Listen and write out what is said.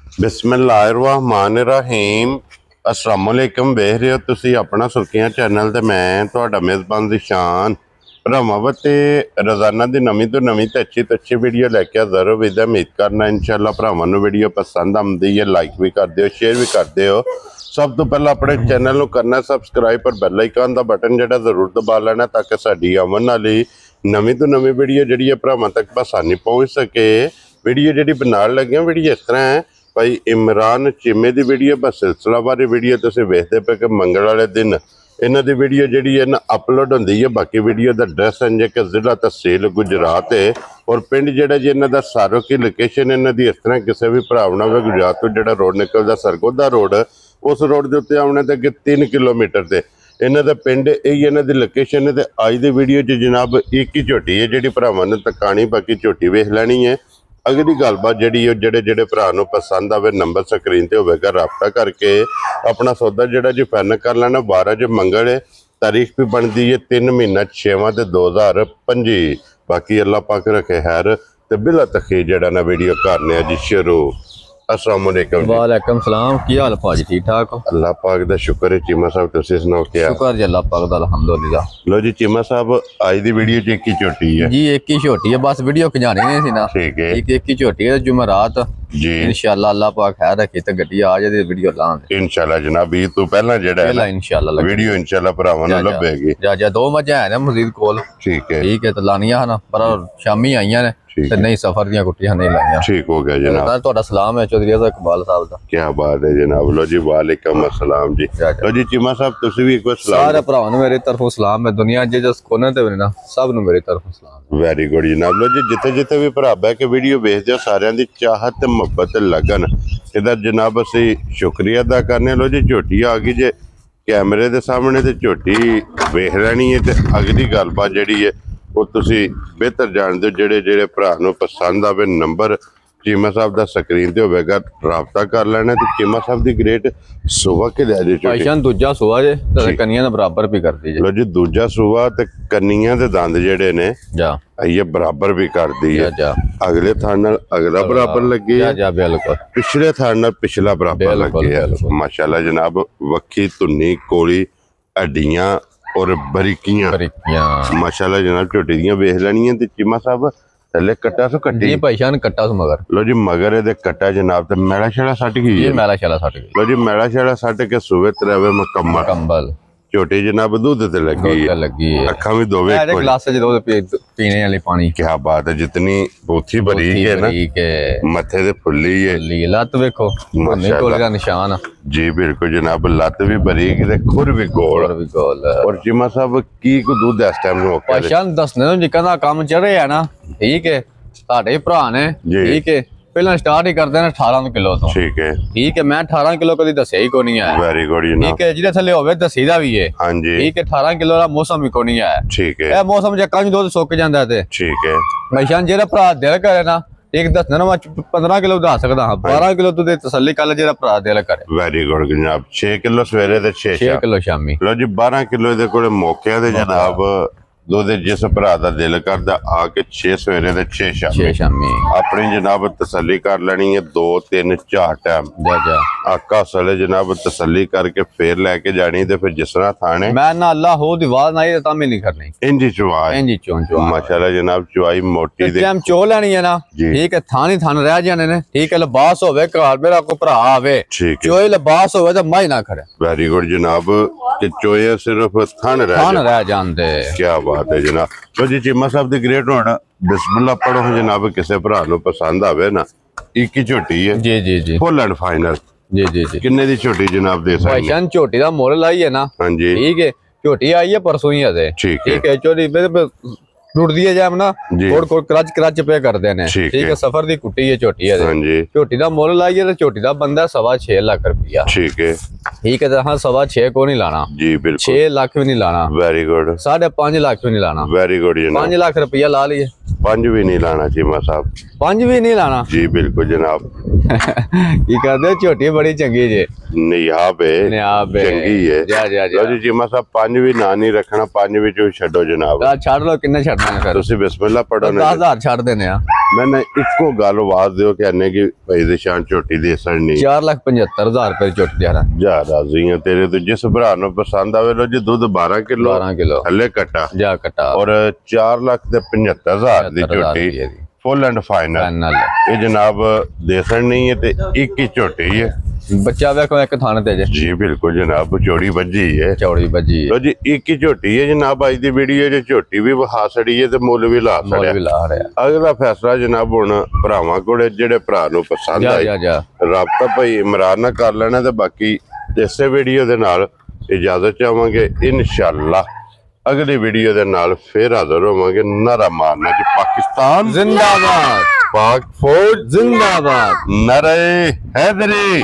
बिस्मिल्लाहिर्रहमानिर्रहीम अस्सलाम वालेकुम। वेख रहे हो तुसी अपना सुर्खियां चैनल ते मैं तुहाडा मेज़बान ज़िशान भरावां ते रोज़ाना दी नवीं तो नवीं ते अच्छी वीडियो लैके हाज़र हो। विद उम्मीद करना इंशाअल्लाह भरावां नूं वीडियो पसंद आउंदी है, लाइक भी कर दिओ, शेयर भी कर दिओ। सब तो पहला अपने चैनल नूं करना सबसक्राइब और बैल आइकन दा बटन जिहड़ा जरूर दबा लेना ताकि साडी आवन वाली नवीं तो नवीं वीडियो जिहड़ी है भरावां तक आसानी पहुँच सके। वीडियो जिहड़ी बनाउण लगे वीडियो इस तरह है भाई इमरान चीमे की वीडियो बस सिलसिलावार वीडियो तुसीं वेखदे पे कि मंगल वाले दिन इन्हां दी वीडियो जिहड़ी है ना अपलोड होंदी है। बाकी वीडियो का एड्रैस है जे कि जिला तहसील गुजरात है और पिंड जिहड़ा जी इन्हां दा सारो की लोकेशन इन्हां दी इस तरह किसी भी भरा होवे गुजरात तो जिहड़ा रोड निकलदा सरगोदा रोड उस रोड के उत्ते आने ते अगे 3 किलोमीटर से इन्हां दा पिंड यही इन्हां दी लोकेशन है। ते अज दी वीडियो च जनाब एक ही झोटी है जिहड़ी भरावां ने तकानी, बाकी झोटी वेख लैनी है। अगली गलबात जी जेडे भरा पसंद आवे नंबर स्क्रीन पर होगा राबता करके अपना सौदा जोड़ा जी फाइनल कर लेना। 12 जो मंगल है, तारीख भी बनती है 3 महीना 6वां 2025। बाकी अल्लाह पाक रखे खैर तो बिला तखीर जड़ा ना वीडियो करने जी शुरू। अस्सलाम वालेकुम। वालेकुम सलाम, की हाल भाजी? ठीक ठाक हो? अल्लाह पाक दा शुक्र है। चीमा साहब तुसीं सुनाओ क्या? शुक्र जी अल्लाह पाक दा अल्हम्दुलिल्लाह। लो जी चीमा साहब आज दी वीडियो च एक ही झोटी है जी, एक ही झोटी है बस वीडियो खिंचानी नहीं सी ना। ठीक है, एक ही झोटी है जुमेरात जी इंशाअल्लाह अल्लाह पाक खैर रखे तो गड्डी आ जाए वीडियो लांगे इंशाअल्लाह जनाब। ईद तो पहला जेड़ा है ना इंशाअल्लाह वीडियो इंशाअल्लाह भरावां नूं लभेगी। जा 2 मझां है ना मजीद कोल। ठीक है तो लानियां ना पर शामी आईयां ने ते नहीं सफर दियां कुट्टियां नहीं लाइयां। ठीक हो गया जनाब। तुहाडा सलाम है चौधरी इकबाल साहब दा। क्या बात है जनाब। लो जी वालेकुम अस्सलाम जी। लो जी चीमा साहब तुसी भी एक बार सलाम। सारे भरावां नूं मेरी तरफों सलाम है, दुनिया जिस कोने ते भी ना सब नूं मेरी तरफों सलाम। वेरी गुड जनाब। लो जी जिथे जिथे भी भरा बह के वीडियो वेखदे हो सारियां दी चाहत ते मुहब्बत लगन इहदा जनाब असीं शुक्रिया अदा करने। लो जी झोटी आ गई जे कैमरे दे सामने ते झोटी वेख लैनी है। ते अगली गलबात जिहड़ी है वो तुसी बेहतर जानते हो। जेडे जेडे भरा नूं पसंद आवे नंबर चीमा साहब दा स्क्रीन ते होवेगा राबता कर लेना। ते चीमा साहब दी ग्रेट सुबह के लिया जे भाईजान दूजा सुआ जे ते कन्नियां दे बराबर भी कर दी जे। लो जी दूजा सुआ ते कन्नियां दे दंद जेडे ने जा ये बराबर भी कर दी है। जा अगले थान नाल अगला बराबर लगी है, जा बिल्कुल पिछले थान नाल पिछला बराबर लगी है। माशाल्लाह जनाब वक्खी धुन्नी कोली हड्डियां और बरीकियां माशाल्लाह जनाब झोटी दियां वेख लैनियां। ते चीमा साहब थल्ले कट्टा सो कट्टी जी भाईजान कट्टा सो मगर। लो जी मगर ए कट्टा जनाब ते मैला शैला सट गई है। मैला शैला सट गई। लो जी मैला शैला सट के सुवे त्रवे मुकम्मल झोटी जनाब दूध ते लगी है। अखा भी दोवे ग्लास च दूध पीने वाली पानी। क्या बात है। जितनी बोथी बरीक है ना मथे ते फुल्ली है। लत वेखो कोले दा निशान जी बिल्कुल जनाब। लत भी बरीक ते खुर भी गोल और चीमा साहब की को दूध इस टाइम नो भाईजान दसने जिक्का दा काम चल रहा है ना। ठीक है साडे भरा ने ठीक है पहला स्टार्ट ही करते हैं 18 किलो तो। ठीक है मैं 18 किलो कभी दसिया ही को नहीं है। वेरी गुड ठीक है जिहदे थल्ले होवे दसीदा भी है। हां जी ठीक है 18 किलो दा मौसम ही को नहीं है। ठीक है ए मौसम च कंज दूध सुक जांदा ते। ठीक है भाईजान जेड़ा भरा दिल करे ना एक दसना मैं 15 किलो दा सकदा हां 12 किलो दूध तसल्ली कर ले जेड़ा भरा दिल करे। वेरी गुड जनाब। 6 किलो सवेरे ते 6 किलो शामी। लो जी 12 किलो दे कोले मौके ते जनाब दूध जिस भरा दा दिल करदा आके 6 सवेरे ते 6 शामी अपनी जनाब तसल्ली कर लेनी है। 2 3 4 टाइम आका सले जनाब तसल्ली करके फिर लेके जानी ते फिर जिस तरह थाने मैं ना अल्लाह हो दी आवाज ना ये तां नहीं करनी इंजी चवा माशाल्लाह जनाब चवाई मोटी दे टाइम चो लेनी है ना। ठीक है थानी थान रह जाने ने। ठीक है लिबास होवे घर मेरा को भरा आवे चोए लिबास होवे तो माई ना खड़े। वेरी गुड जनाब कि चोए सिर्फ थान रह जांदे। क्या बात है जनाब। तो जी चीमा साहब दी ग्रेट होना बिस्मिल्लाह पढ़ो जनाब। किसी भरा नूं पसंद आवे ना एक ही झोटी है जी जी जी फुल एंड फाइनल जी जी जी। किन्ने दी झोटी जनाब दे सकदे? भाईजान झोटी दा मोल लाई है ना। हां जी ठीक है झोटी आई है परसों ही है। ठीक है चोरी टूट दिए जाए ना थोड़ क्रच पे कर देने। ठीक है सफर दी कुट्टी है झोटी है। हां जी झोटी दा मोल लाई है तो झोटी दा बंदा 6.5 लाख रुपया। ठीक है हाँ 6.5 को नहीं लाना जी बिल्कुल। 6 लाख भी नहीं लाना। Very good. 5.5 लाख भी नहीं लाना। वेरी गुड 5 लाख रुपया ला लिए 5 भी नहीं लाना चीमा साहब। 5 भी नहीं लाना जी बिल्कुल जनाब। की कहते झोटी बड़ी चंगी जे नियाब है चंगी है जा जा लो जी चीमा साहब 5 भी ना नहीं रखना 5 ਵਿੱਚੋਂ ਛੱਡੋ ਜਨਾਬ ਛੱਡ ਲੋ ਕਿੰਨੇ ਛੱਡਣੇ ਨੇ ਫਿਰ ਤੁਸੀਂ ਬਿਸਮਿਲ੍ਲਾ ਪੜੋ ਨਾ 10000 ਛੱਡ ਦੇਣੇ ਆ मैंने ਇੱਕੋ ਗੱਲ ਆਵਾਜ਼ ਦਿਓ ਕਹਿੰਨੇ ਕਿ ਭਾਈ ਦੇ ਸ਼ਾਨ ਝੋਟੀ ਦੇ ਸਣ ਨਹੀਂ 4,75,000 ਰੁਪਏ ਝੋਟੀ ਦੇਣਾ ਜਾ ਰਾਜ਼ੀ ਆ ਤੇਰੇ ਤੋਂ ਜਿਸ ਭਰਾ ਨੂੰ ਪਸੰਦ ਆਵੇ ਲੋ ਜੀ ਦੁੱਧ 12 ਕਿਲੋ ਹੱਲੇ ਕਟਾ ਜਾ ਕਟਾ ਔਰ 4,75,000 ਦੀ ਝੋਟੀ ਫੁੱਲ ਐਂਡ ਫਾਈਨਲ ਇਹ ਜਨਾਬ ਦੇਸਣ ਨਹੀਂ ਹੈ ਤੇ ਇੱਕ ਹੀ ਝੋਟੀ ਹੈ ਬੱਚਾ ਵੇਖੋ ਇੱਕ ਥਾਣੇ ਤੇ ਜੀ ਬਿਲਕੁਲ ਜਨਾਬ ਚੌੜੀ ਵੱਜੀ ਹੈ ਚੌੜੀ ਵੱਜੀ ਲੋ ਜੀ ਇੱਕ ਹੀ ਝੋਟੀ ਹੈ ਜਨਾਬ ਅੱਜ ਦੀ ਵੀਡੀਓ 'ਚ ਝੋਟੀ ਵੀ ਵਹਾ ਛੜੀ ਹੈ ਤੇ ਮੁੱਲ ਵੀ ਲਾ ਛੜਿਆ ਅਗਲਾ ਫੈਸਲਾ ਜਨਾਬ ਹੁਣ ਭਰਾਵਾਂ ਕੋਲੇ ਜਿਹੜੇ ਭਰਾ ਨੂੰ ਪਸੰਦ ਆਏ ਰਾਬਤਾ ਭਾਈ ਇਮਰਾਨ ਨਾਲ ਕਰ ਲੈਣਾ ਤੇ ਬਾਕੀ ਇਸੇ ਵੀਡੀਓ ਦੇ ਨਾਲ ਇਜਾਜ਼ਤ ਚਾਹਾਂਗੇ ਇਨਸ਼ਾਅੱਲਾ ਅਗਲੀ ਵੀਡੀਓ ਦੇ ਨਾਲ ਫੇਰ ਹਾਜ਼ਰ ਹੋਵਾਂਗੇ ਨਾਰਾ ਮਾਰਨਾ ਜੀ ਪਾਕਿਸਤਾਨ ਜ਼ਿੰਦਾਬਾਦ पाक फौज जिंदाबाद नारे हैदरी